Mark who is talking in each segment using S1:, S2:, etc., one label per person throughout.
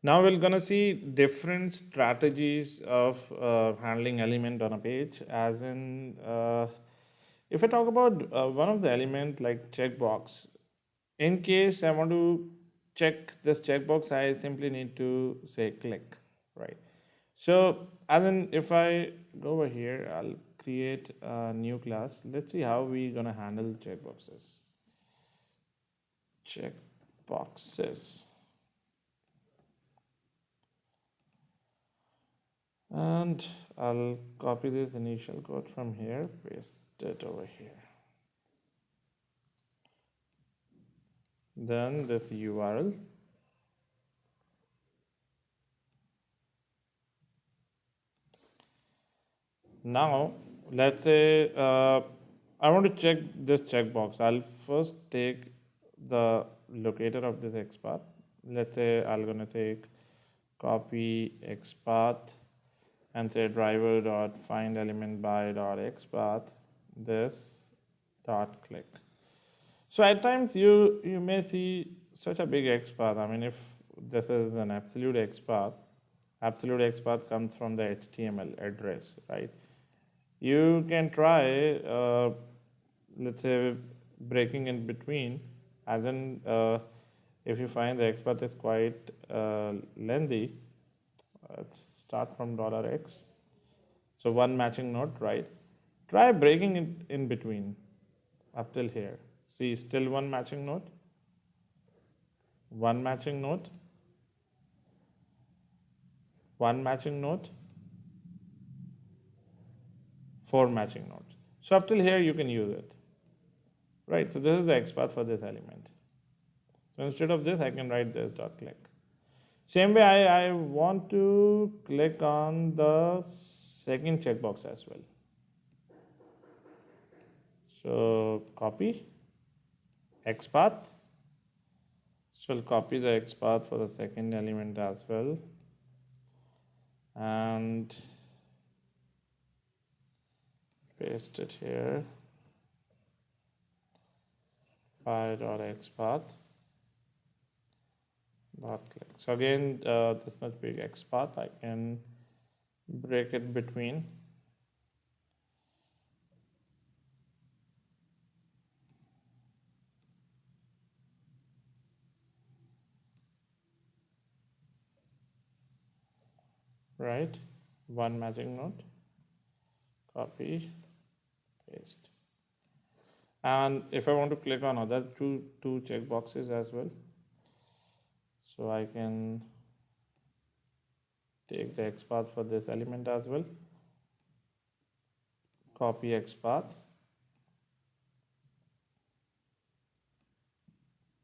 S1: Now we're gonna see different strategies of handling element on a page. As in, if I talk about one of the element like checkbox, in case I want to check this checkbox, I simply need to say click, right? So, as in, if I go over here, I'll create a new class. Let's see how we gonna handle checkboxes. Checkboxes. And I'll copy this initial code from here, paste it over here. Then this URL. Now, let's say I want to check this checkbox. I'll first take the locator of this XPath. Let's say I'm gonna take copy XPath and say driver dot find element by dot XPath this dot click. So at times you may see such a big XPath. I mean, if this is an absolute XPath comes from the HTML address, right? You can try, let's say, breaking in between, as in, if you find the XPath is quite lengthy, let's start from $x. So one matching node, right? Try breaking it in between up till here. See, still one matching node, one matching node, one matching node, four matching nodes. So up till here you can use it, right? So this is the XPath for this element. So instead of this, I can write this dot click. Same way, I want to click on the second checkbox as well. So copy XPath. So I'll copy the XPath for the second element as well. And paste it here. By.xpath. Dot click. So again, this much big XPath, I can break it between. Right, one matching node, copy, paste. And if I want to click on other two checkboxes as well, so I can take the XPath for this element as well, copy XPath,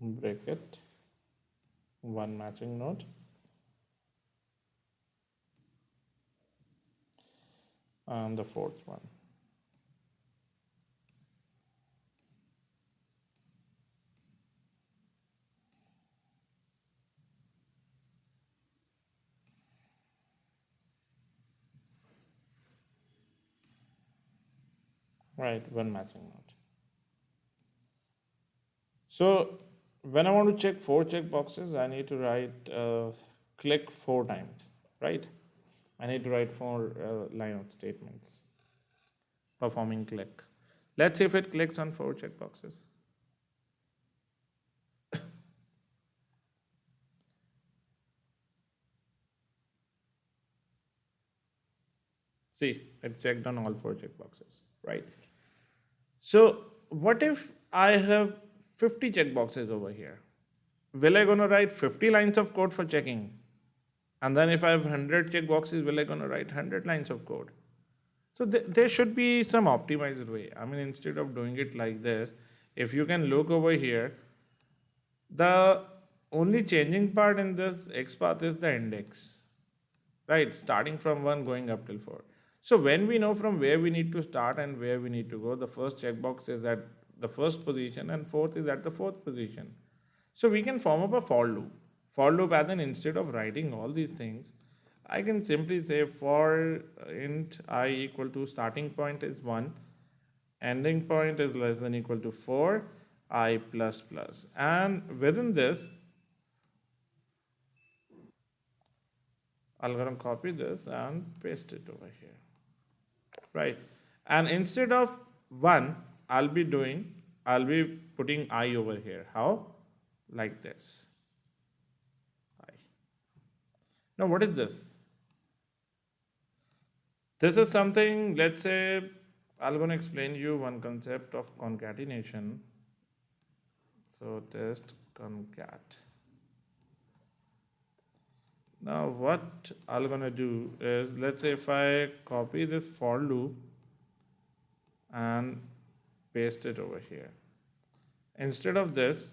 S1: break it, one matching node, and the fourth one. Right, one matching node. So when I want to check four checkboxes, I need to write click four times, right? I need to write four line of statements performing click. Let's see if it clicks on four checkboxes. See, it checked on all four checkboxes, right? So what if I have 50 checkboxes over here? Will I gonna write 50 lines of code for checking? And then if I have 100 checkboxes, will I gonna write 100 lines of code? So there should be some optimized way. I mean, instead of doing it like this, if you can look over here, the only changing part in this XPath is the index, right? Starting from 1 going up till 4. So when we know from where we need to start and where we need to go, the first checkbox is at the first position and fourth is at the fourth position. So we can form up a for loop. For loop, as in instead of writing all these things, I can simply say for int I equal to starting point is 1, ending point is less than equal to 4, I plus plus. And within this, I'm going to copy this and paste it over here, right? And instead of 1, I'll be putting I over here. How? Like this. I. Now, what is this? This is something, let's say, I'm going to explain you one concept of concatenation. So, test concat. Now, what I'm going to do is, let's say if I copy this for loop and paste it over here. Instead of this,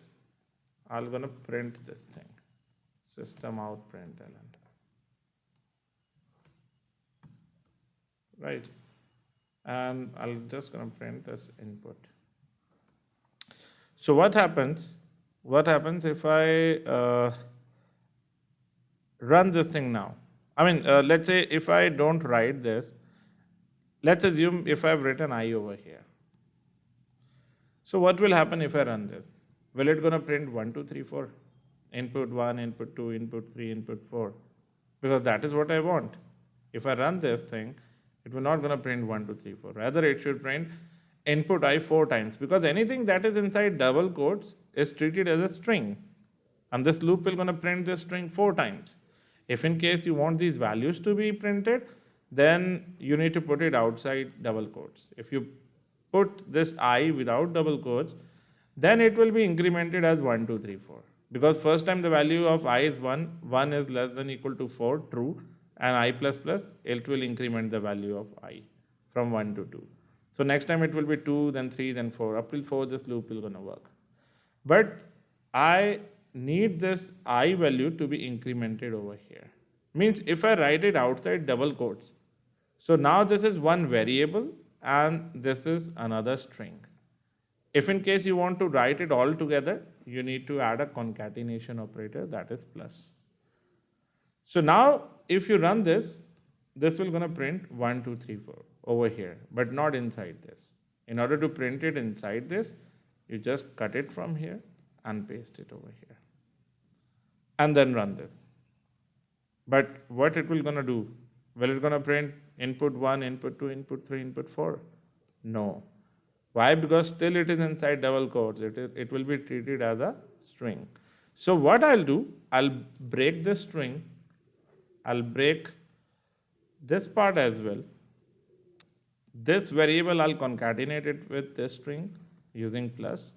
S1: I'm going to print this thing, system out println. Right? And I'm just going to print this input. So what happens? What happens if I run this thing now? I mean, let's say if I don't write this, let's assume if I've written I over here. So what will happen if I run this? Will it going to print 1, 2, 3, 4? Input 1, input 2, input 3, input 4. Because that is what I want. If I run this thing, it will not going to print 1, 2, 3, 4. Rather, it should print input I 4 times. Because anything that is inside double quotes is treated as a string. And this loop will going to print this string 4 times. If in case you want these values to be printed, then you need to put it outside double quotes. If you put this I without double quotes, then it will be incremented as 1, 2, 3, 4. Because first time the value of I is 1, 1 is less than equal to 4, true, and I plus plus, it will increment the value of I from 1 to 2. So next time it will be 2, then 3, then 4. Up till 4, this loop will gonna work. But I need this I value to be incremented over here. Means if I write it outside double quotes, so now this is one variable and this is another string. If in case you want to write it all together, you need to add a concatenation operator, that is plus. So now if you run this, this will gonna print 1, 2, 3, 4 over here, but not inside this. In order to print it inside this, you just cut it from here and paste it over here. And then run this. But what it will gonna do? Will it gonna print input 1, input 2, input 3, input 4? No. Why? Because still it is inside double quotes. It will be treated as a string. So what I'll do, I'll break this string. I'll break this part as well. This variable, I'll concatenate it with this string using plus.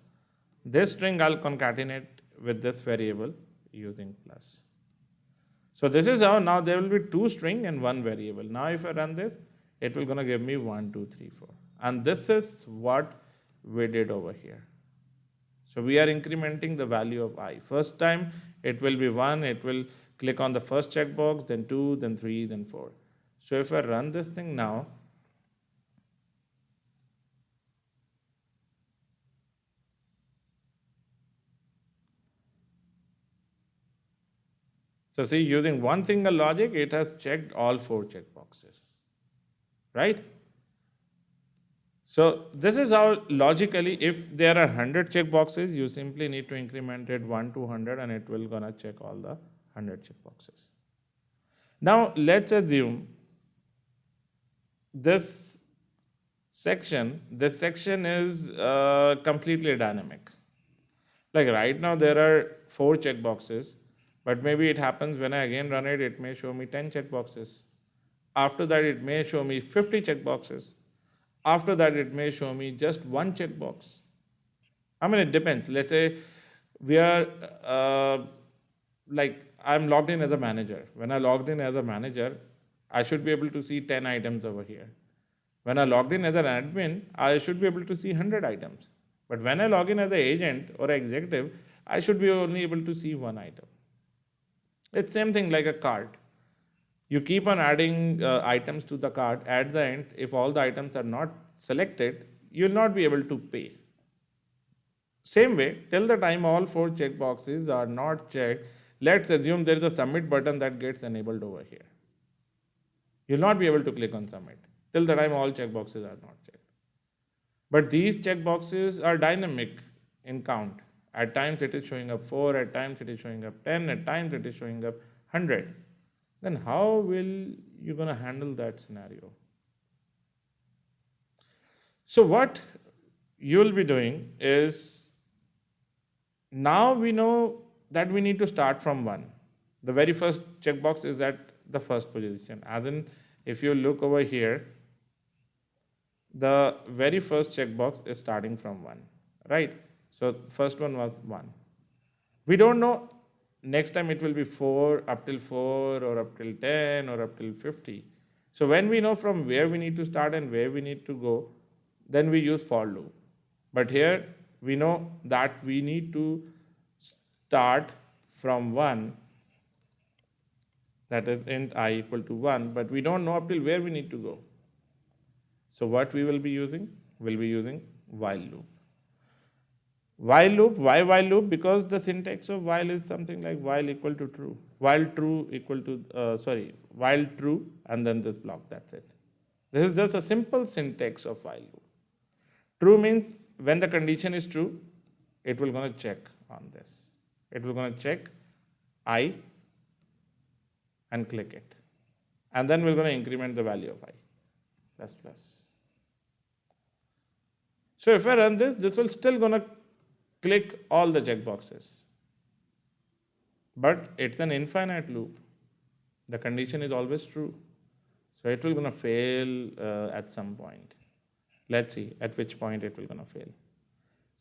S1: This string, I'll concatenate with this variable using plus. So this is how now there will be 2 string and 1 variable. Now if I run this, it will gonna give me 1, 2, 3, 4. And this is what we did over here. So we are incrementing the value of I. First time it will be 1, it will click on the first checkbox, then 2, then 3, then 4. So if I run this thing now, so see, using one single logic, it has checked all 4 checkboxes, right? So this is how logically, if there are 100 checkboxes, you simply need to increment it 1 to 100 and it will gonna check all the 100 checkboxes. Now let's assume this section is completely dynamic. Like right now there are 4 checkboxes, but maybe it happens when I again run it, it may show me 10 checkboxes. After that, it may show me 50 checkboxes. After that, it may show me just 1 checkbox. I mean, it depends. Let's say we are, like I'm logged in as a manager. When I logged in as a manager, I should be able to see 10 items over here. When I logged in as an admin, I should be able to see 100 items. But when I log in as an agent or executive, I should be only able to see 1 item. It's same thing like a cart. You keep on adding items to the cart. At the end, if all the items are not selected, you'll not be able to pay. Same way, till the time all 4 checkboxes are not checked, let's assume there is a submit button that gets enabled over here. You'll not be able to click on submit till the time all checkboxes are not checked. But these checkboxes are dynamic in count. At times it is showing up 4, at times it is showing up 10, at times it is showing up 100. then how will you going to handle that scenario? So what you'll be doing is, now we know that we need to start from 1. The very first checkbox is at the first position. As in, if you look over here, the very first checkbox is starting from 1, right? So first one was 1. We don't know next time it will be 4, up till 4, or up till 10, or up till 50. So when we know from where we need to start and where we need to go, then we use for loop. But here we know that we need to start from 1, that is int I equal to 1, but we don't know up till where we need to go. So what we will be using? We'll be using while loop. While loop, why while loop? Because the syntax of while is something like while equal to true. While true equal to, while true, and then this block, that's it. This is just a simple syntax of while loop. True means when the condition is true, it will going to check on this. It will going to check I and click it. And then we're going to increment the value of I, plus plus. So if I run this, this will still going to click all the checkboxes. But it's an infinite loop. The condition is always true. So it will going to fail at some point. Let's see at which point it will going to fail.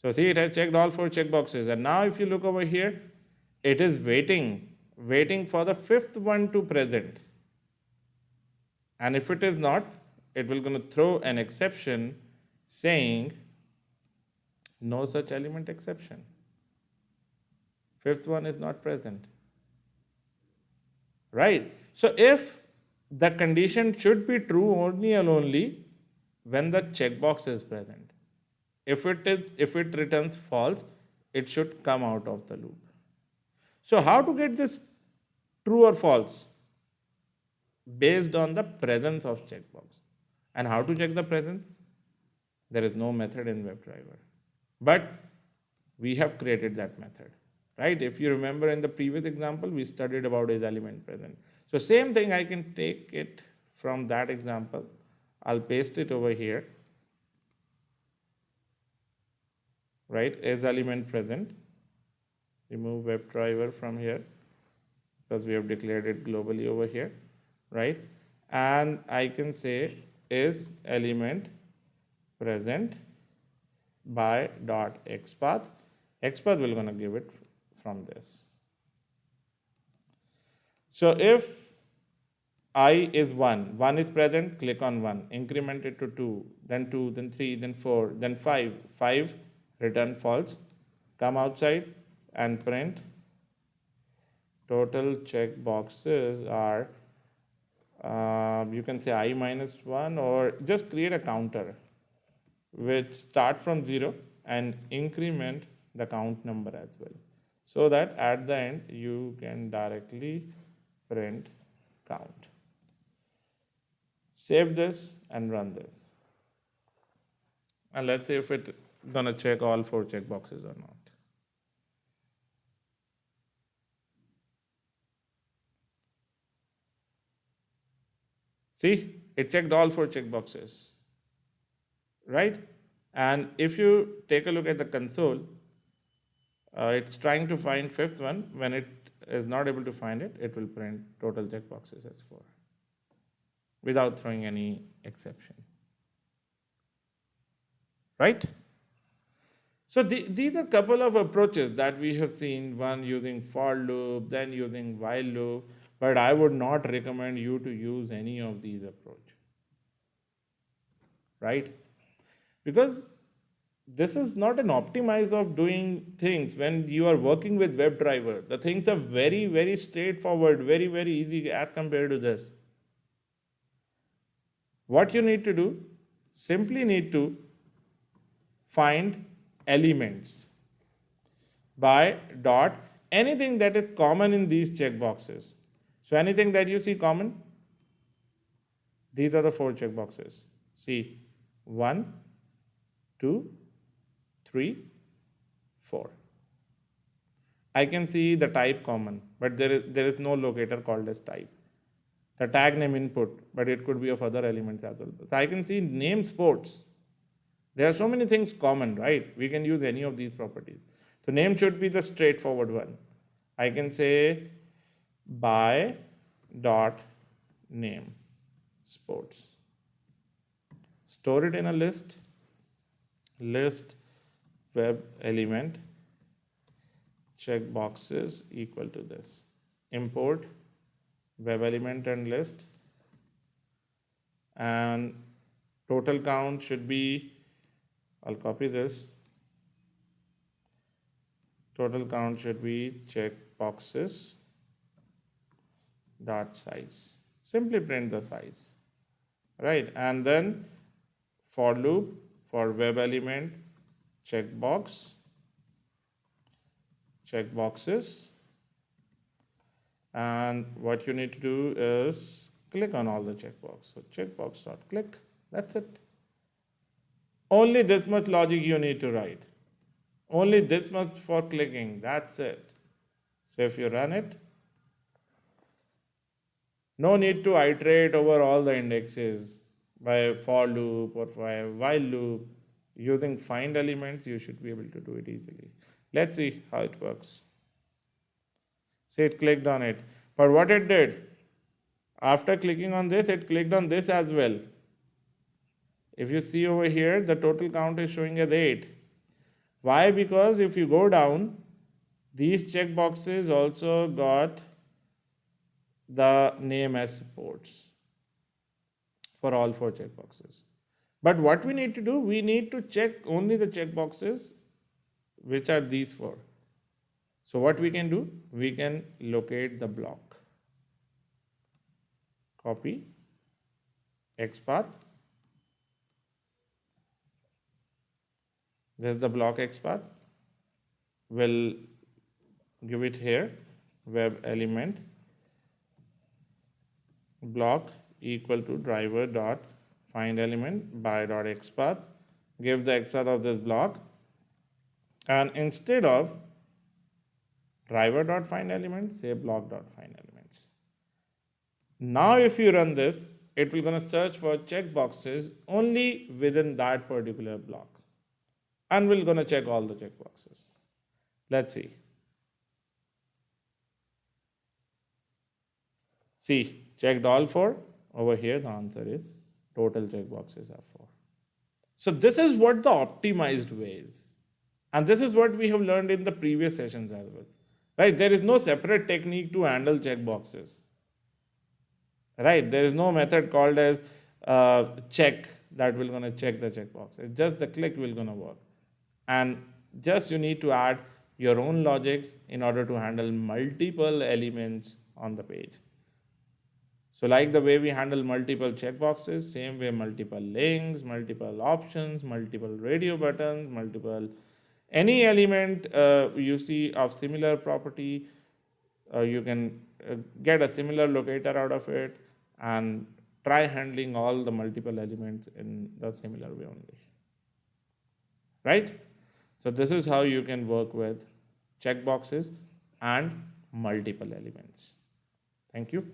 S1: So see, it has checked all 4 checkboxes. And now if you look over here, it is waiting for the 5th one to present. And if it is not, it will going to throw an exception saying no such element exception. 5th one is not present. Right? So if the condition should be true only and only when the checkbox is present. If it returns false, it should come out of the loop. So how to get this true or false? Based on the presence of checkbox. And how to check the presence? There is no method in WebDriver. But we have created that method. Right? If you remember in the previous example, we studied about is element present. So same thing, I can take it from that example. I'll paste it over here. Right? Is element present. Remove WebDriver from here because we have declared it globally over here. Right? And I can say is element present by dot xpath. Xpath will gonna give it from this. So if I is 1, 1 is present, click on 1, increment it to 2, then 3, then 4, then 5. 5, return false, come outside and print total checkboxes are, you can say I minus 1, or just create a counter which start from 0 and increment the count number as well. So that at the end you can directly print count. Save this and run this. And let's see if it's gonna check all 4 checkboxes or not. See, it checked all 4 checkboxes, right? And if you take a look at the console, it's trying to find 5th one. When it is not able to find it, it will print total checkboxes as 4 without throwing any exception, right? So these are a couple of approaches that we have seen, one using for loop, then using while loop, but I would not recommend you to use any of these approaches, right? Because this is not an optimize of doing things when you are working with WebDriver. The things are very, very straightforward, very, very easy as compared to this. What you need to do, simply need to find elements by dot anything that is common in these checkboxes. So anything that you see common, these are the 4 checkboxes. See, 1, 2, 3, 4. I can see the type common, but there is no locator called as type. the tag name input, but it could be of other elements as well. So I can see name sports. There are so many things common, right? We can use any of these properties. So name should be the straightforward one. I can say by dot name sports. Store it in a list web element checkboxes equal to this. Import web element and list, and total count should be, I'll copy this, total count should be checkboxes dot size. Simply print the size, right? And then for loop for web element checkboxes, and what you need to do is click on all the checkbox. So checkbox dot click. That's it. Only this much logic you need to write. Only this much for clicking. That's it. So if you run it, no need to iterate over all the indexes by for loop or by while loop. Using find elements, you should be able to do it easily. Let's see how it works. See, it clicked on it. But what it did, after clicking on this, it clicked on this as well. If you see over here, the total count is showing as 8. Why? Because if you go down, these checkboxes also got the name as sports for all 4 checkboxes. But what we need to do, we need to check only the checkboxes which are these 4. So what we can do, we can locate the block. Copy XPath. There's the block XPath. We'll give it here, web element block equal to driver dot find element by dot XPath. Give the XPath of this block, and instead of driver dot find elements, say block dot find elements. Now if you run this, it will gonna search for checkboxes only within that particular block, and we're gonna check all the checkboxes. Let's see. See, checked all 4. Over here the answer is total checkboxes are 4. So this is what the optimized way is, and this is what we have learned in the previous sessions as well. Right? There is no separate technique to handle checkboxes. Right? There is no method called as check that will gonna check the checkbox. It's just the click will gonna work, and just you need to add your own logics in order to handle multiple elements on the page. So like the way we handle multiple checkboxes, same way multiple links, multiple options, multiple radio buttons, multiple any element you see of similar property, you can get a similar locator out of it and try handling all the multiple elements in the similar way only. Right? So this is how you can work with checkboxes and multiple elements. Thank you.